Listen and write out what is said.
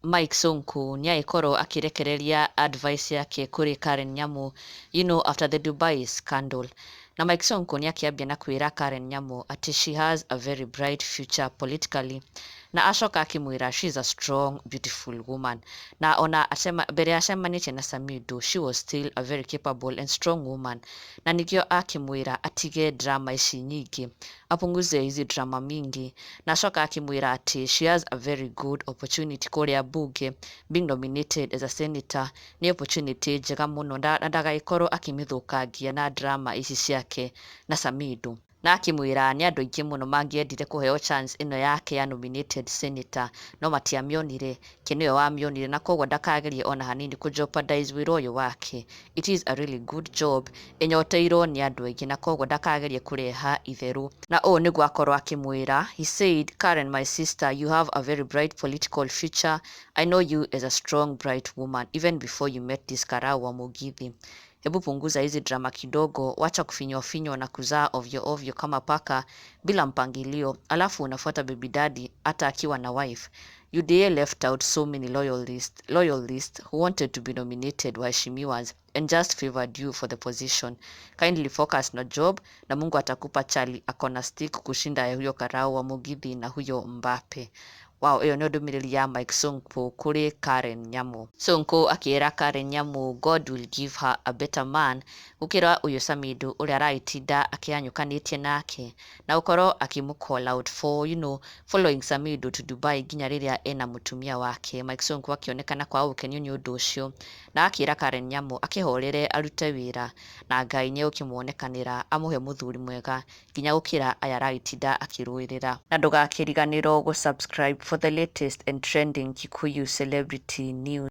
Mike Sonko niaikorwo akirekereria advice yake kuri Karen Nyamu, after the Dubai scandal. Na Mike Sonko niakiambia na kwira Karen Nyamu ati she has a very bright future politically. Na acoka akimwira she's a strong, beautiful woman. Na ona mbere acemanitie na Samido, she was still a very capable and strong woman. Na nikio akimwira atige drama ici nyingi, apunguze hizi drama mingi. Na acoka akimwira ati she has a very good opportunity kuria bunge, being nominated as a senator ni opportunity njega muno, na ndagaikorwo akimithukangia na drama ici ciake na Samido. Na akimwira ni andu aingi muno mangiendire kuheo chance ino yake ya nominated senator, no matiamionire, kinio wamionire, na koguo ndakagerie ona hanini kujeopardize wira uyu wake. It is a really good job inyoteirwo ni andu aingi, na koguo ndakagerie kureha itheru. Na niguo akorwo akimwira, he said, Karen, my sister, you have a very bright political future. I know you as a strong, bright woman even before you met this karau wa Mugithi. Hebu punguza hizi drama kidogo, wacha kufinywa na kuzaa ovyo ovyo kama paka bila mpangilio, alafu unafuata baby daddy hata akiwa na wife. UDA left out so many loyalists who wanted to be nominated waheshimiwas and just favored you for the position. Kindly focus na job na Mungu atakupa chali akona stick kushinda ya huyo karau wa Mugithi na huyo Mbappe. Wow, iyo ndio ndumiriri ya Mike Sonko kuri Karen Nyamu. Sonko akiera Karen Nyamu, God will give her a better man gukira uyu Samido uria araitinda akianyukanitie nake, na ukorwo akimucall out for following Samido to Dubai nginya riria ena mutumia wake. Mike Sonko akionekana kwa ukenyu ni undu ucio, na akira Karen Nyamu akihorere arute wira na Ngai ni ukimuonekanira amuhe muthuri mwega nginya gukira aya araitinda akiruirira. Na ndugakiriganirwo subscribe for the latest and trending Kikuyu celebrity news.